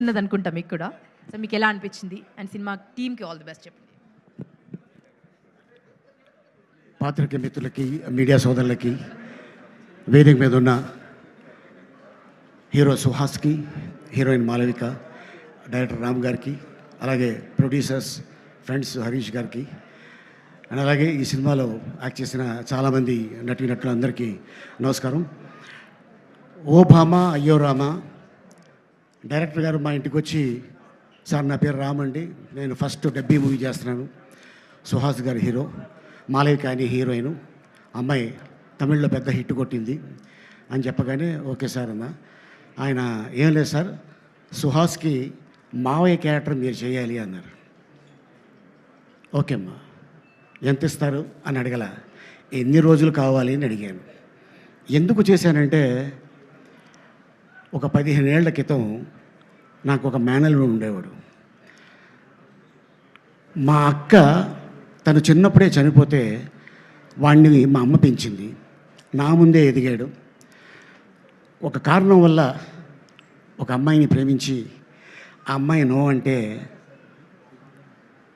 ఉన్నదనుకుంటా మీకు కూడా. సో మీకు ఎలా అనిపించింది? అండ్ సినిమా టీమ్‌కి ఆల్ ది బెస్ట్ చెప్పండి. పాత్రికేయ మిత్రులకి, మీడియా సోదరులకి, వేదిక మీద ఉన్న హీరో సుహాస్కి, హీరోయిన్ మాలవిక, డైరెక్టర్ రామ్ గారికి, అలాగే ప్రొడ్యూసర్స్ ఫ్రెండ్స్ హరీష్ గారికి, అండ్ అలాగే ఈ సినిమాలో యాక్ట్ చేసిన చాలామంది నటీనటులందరికీ నమస్కారం. ఓ భామ అయ్యో రామ డైరెక్టర్ గారు మా ఇంటికి వచ్చి, సార్ నా పేరు రామ్ అండి, నేను ఫస్ట్ డబ్బీ మూవీ చేస్తున్నాను, సుహాస్ గారి హీరో, మాలవిక అని హీరోయిన్, అమ్మాయి తమిళ్లో పెద్ద హిట్ కొట్టింది అని చెప్పగానే ఓకే సార్ అన్న. ఆయన ఏం లేదు సార్, సుహాస్కి మావయ్య క్యారెక్టర్ మీరు చేయాలి అన్నారు. ఓకే అమ్మా, ఎంత ఇస్తారు అని అడగల, ఎన్ని రోజులు కావాలి అని అడిగాను. ఎందుకు చేశానంటే, ఒక 15 ఏళ్ల క్రితం నాకు ఒక మేనల్లుడు ఉండేవాడు. మా అక్క తను చిన్నప్పుడే చనిపోతే వాడిని మా అమ్మ పెంచింది, నా ముందే ఎదిగాడు. ఒక కారణం వల్ల ఒక అమ్మాయిని ప్రేమించి ఆ అమ్మాయి నో అంటే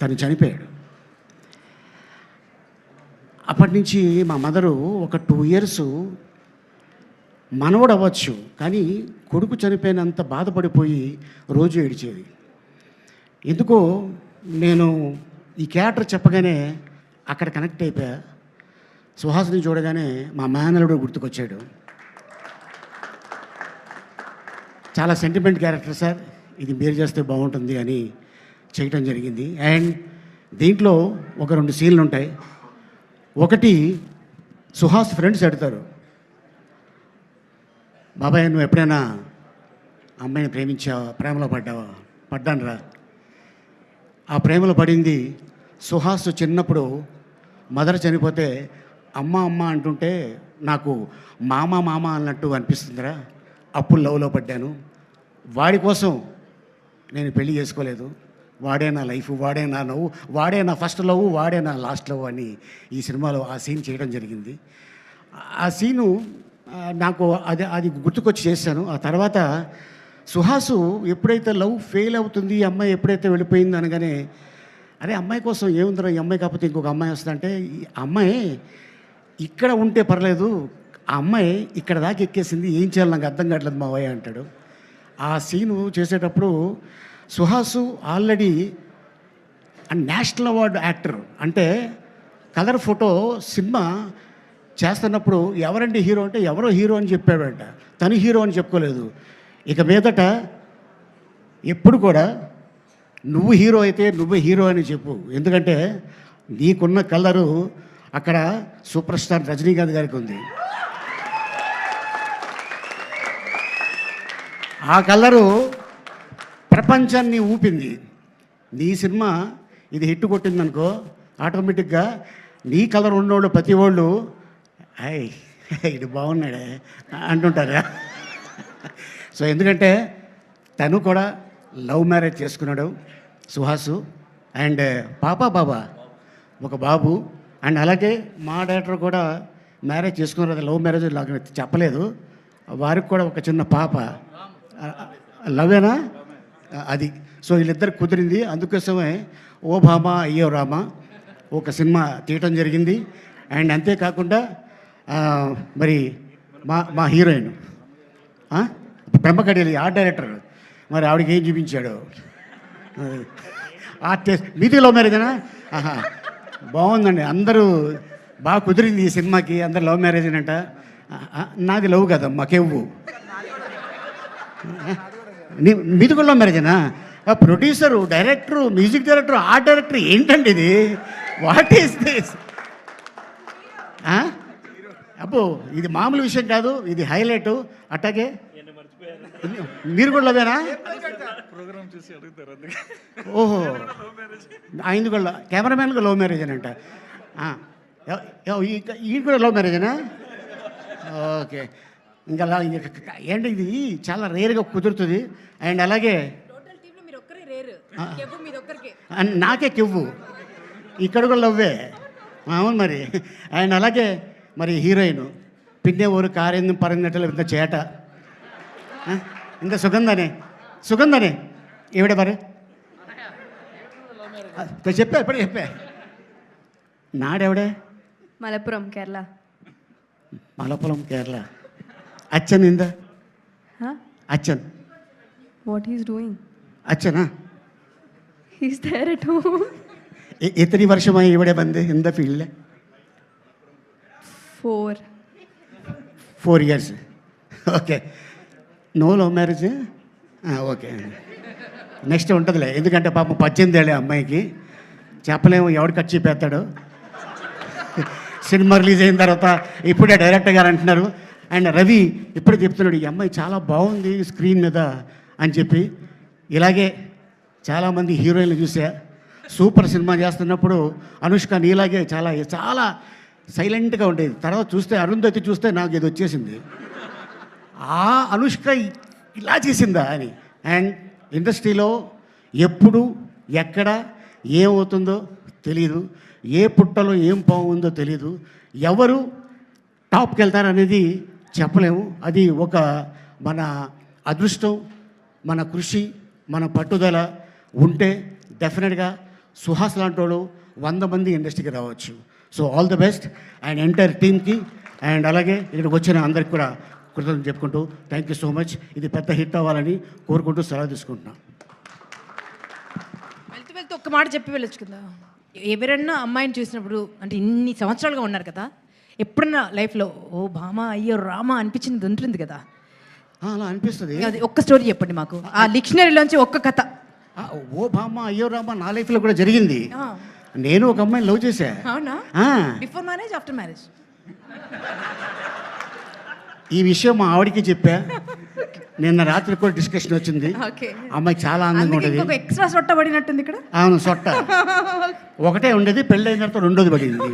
తను చనిపోయాడు. అప్పటి నుంచి మా మదరు ఒక 2 years మనవడు అవ్వచ్చు కానీ కొడుకు చనిపోయినంత బాధపడిపోయి రోజు ఏడిచేది. ఎందుకో నేను ఈ క్యారెక్టర్ చెప్పగానే అక్కడ కనెక్ట్ అయిపోయా. సుహాస్ని చూడగానే మా మేనల్లుడు గుర్తుకొచ్చాడు. చాలా సెంటిమెంట్ క్యారెక్టర్ సార్, ఇది మీరు చేస్తే బాగుంటుంది అని చేయటం జరిగింది. అండ్ దీంట్లో ఒక 2 సీన్లు ఉంటాయి. ఒకటి, సుహాస్ ఫ్రెండ్స్ అడుగుతారు, బాబాయ్ నువ్వు ఎప్పుడైనా అమ్మాయిని ప్రేమించావా, ప్రేమలో పడ్డావా? పడ్డాను రా. ఆ ప్రేమలో పడింది సుహాస్ చిన్నప్పుడు మదర్ చనిపోతే అమ్మ అమ్మ అంటుంటే నాకు మామ మామ అన్నట్టు అనిపిస్తుందిరా, అప్పుడు లవ్లో పడ్డాను. వాడి కోసం నేను పెళ్లి చేసుకోలేదు, వాడే నా లైఫ్, వాడే నా నవ్వు, వాడే నా ఫస్ట్ లవ్, వాడే నా లాస్ట్ లవ్ అని ఈ సినిమాలో ఆ సీన్ చేయడం జరిగింది. ఆ సీను నాకు అది గుర్తుకొచ్చి చేశాను. ఆ తర్వాత సుహాసు ఎప్పుడైతే లవ్ ఫెయిల్ అవుతుంది, ఈ అమ్మాయి ఎప్పుడైతే వెళ్ళిపోయింది అనగానే, అరే అమ్మాయి కోసం ఏముందిరా, ఈ అమ్మాయి కాకపోతే ఇంకొక అమ్మాయి వస్తుందంటే, ఈ అమ్మాయి ఇక్కడ ఉంటే పర్లేదు, ఆ అమ్మాయి ఇక్కడ దాకా ఎక్కేసింది, ఏం చేయాలి నాకు అర్థం కావట్లేదు మావయ్య అంటాడు. ఆ సీను చేసేటప్పుడు Suhas already national award actor, అంటే కలర్ ఫోటో సినిమా చేస్తున్నప్పుడు ఎవరండి హీరో అంటే ఎవరో హీరో అని చెప్పాడంట, తను హీరో అని చెప్పుకోలేదు. ఇక మీదట ఎప్పుడు కూడా నువ్వు హీరో అయితే నువ్వే హీరో అని చెప్పు, ఎందుకంటే నీకున్న కలరు అక్కడ సూపర్ స్టార్ రజనీకాంత్ గారికి ఉంది. ఆ కలరు ప్రపంచాన్ని ఊపింది. నీ సినిమా ఇది హిట్ కొట్టిందనుకో, ఆటోమేటిక్గా నీ కలర్ ఉన్నోళ్ళు ప్రతి వాళ్ళు అయ్ ఇది బాగున్నాడే అంటుంటారా. సో ఎందుకంటే తను కూడా లవ్ మ్యారేజ్ చేసుకున్నాడు సుహాసు, అండ్ బాబా ఒక బాబు. అండ్ అలాగే మా డైరెక్టర్ కూడా మ్యారేజ్ చేసుకున్నారు, అది లవ్ మ్యారేజ్ లాగా చెప్పలేదు, వారికి కూడా ఒక చిన్న పాప. లవేనా అది. సో వీళ్ళిద్దరు కుదిరింది, అందుకోసమే ఓ భామ అయ్యో రామ ఒక సినిమా తీయటం జరిగింది. అండ్ అంతేకాకుండా మరి మా హీరోయిన్ పెంపకడేలి ఆర్ట్ డైరెక్టర్, మరి ఆవిడకి ఏం చూపించాడు, ఆర్టిస్ట్. మీది లవ్ మ్యారేజేనా? ఆహా, బాగుందండి, అందరూ బాగా కుదిరింది ఈ సినిమాకి, అందరు లవ్ మ్యారేజ్ అంట. నాది లవ్ కదమ్మా, కెవ్వు. మీది కూడా లవ్ మ్యారేజేనా? Producer, director, music director, art director, ఏంటండి ఇది? What is this? అబ్బో ఇది మామూలు విషయం కాదు, ఇది హైలైట్. అట్టాగే మీరు కూడా లవేనా? ఓహో, ఆయన కూడా కెమెరామెన్ లవ్ మ్యారేజ్ అని అంట. ఈ కూడా లవ్ మ్యారేజేనా? ఓకే, ఇంకా ఏంటి ఇది చాలా రేర్గా కుదురుతుంది. అండ్ అలాగే నాకే కెవ్వు, ఇక్కడ కూడా లవ్వే. అవును మరి. అండ్ అలాగే మరి హీరోయిన్ పిన్నే ఊరు కారెందు పరంగట్టలు ఇంత చేట, ఇంత సుగంధనే ఏవిడ మరి చెప్పా ఎప్పుడు చెప్పా నాడెవడే మలపురం కేరళ. మలపురం కేరళ. అచ్చన్ ఇంద అచ్చన్ What he's doing? അച്ഛനാ He's there at home. എത്ര വർഷമായി ഇവിടെ വന്ന് എന്താ ഫീൽഡിൽ? 4 years. Okay. No love marriage? Okay. Next ఉంటుందిలే, ఎందుకంటే పాపం 18 ఏళ్ళే అమ్మాయికి, చెప్పలేము ఎవడు ఖర్చు చెప్పేస్తాడు. సినిమా రిలీజ్ అయిన తర్వాత ఇప్పుడే డైరెక్టర్ గారు అంటున్నారు, అండ్ రవి ఇప్పుడే చెప్తున్నాడు ఈ అమ్మాయి చాలా బాగుంది స్క్రీన్ మీద అని చెప్పి. ఇలాగే చాలామంది హీరోయిన్లు చూసా, సూపర్ సినిమా చేస్తున్నప్పుడు అనుష్క నీలాగే చాలా చాలా సైలెంట్గా ఉండేది. తర్వాత చూస్తే అరుంధతి చూస్తే నాకు ఇది వచ్చేసింది, ఆ అనుష్క ఇలా చేసిందా అని. అండ్ ఇండస్ట్రీలో ఎప్పుడు ఎక్కడ ఏమవుతుందో తెలీదు, ఏ పుట్టలో ఏం బాగుందో తెలీదు, ఎవరు టాప్కి వెళ్తారనేది చెప్పలేము. అది ఒక మన అదృష్టం, మన కృషి, మన పట్టుదల ఉంటే డెఫినెట్గా సుహాస్ లాంటి వాళ్ళు 100 మంది ఇండస్ట్రీకి రావచ్చు. So all the best and entire టీమ్కి, అండ్ అలాగే ఇక్కడికి వచ్చిన అందరికి కూడా కృతజ్ఞతలు చెప్పుకుంటూ థ్యాంక్ యూ సో మచ్. ఇది పెద్ద హిట్ అవ్వాలని కోరుకుంటూ సెలవు తీసుకుంటున్నాను. వెళ్తూ ఒక్క మాట చెప్పి వెళ్ళొచ్చు కదా. ఎవరన్నా అమ్మాయిని చూసినప్పుడు, అంటే ఇన్ని సంవత్సరాలుగా ఉన్నారు కదా, ఎప్పుడన్నా లైఫ్లో ఓ భామా అయ్యో రామా అనిపించింది ఉంటుంది కదా, అలా అనిపిస్తుంది. అది ఒక్క స్టోరీ చెప్పండి మాకు, ఆ డిక్షనరీలోంచి ఒక్క కథ. ఓ బామ్మ అయ్యో రామా నా లైఫ్లో కూడా జరిగింది. నేను ఒక అమ్మాయిని లవ్ చేశా. అవునా? Before marriage, after marriage? ఈ విషయం మా ఆవిడకి చెప్పా, నిన్న రాత్రి కూడా డిస్కషన్ వచ్చింది. అమ్మాయి చాలా అందంగా ఉంటుంది. ఎక్స్ట్రా సొట్ట పడినట్టుంది ఇక్కడ. అవును, సొట్ట ఒకటే ఉండేది, పెళ్ళైన తర్వాత రెండోది పడింది.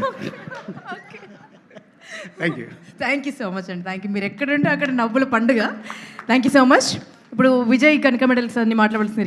థ్యాంక్ యూ సో మచ్ అండి. Thank you. మీరు ఎక్కడుంటే అక్కడ నవ్వుల పండుగ. Thank you so much. ఇప్పుడు విజయ్ కనక మెడల్స్ అన్ని మాట్లాడాల్సింది.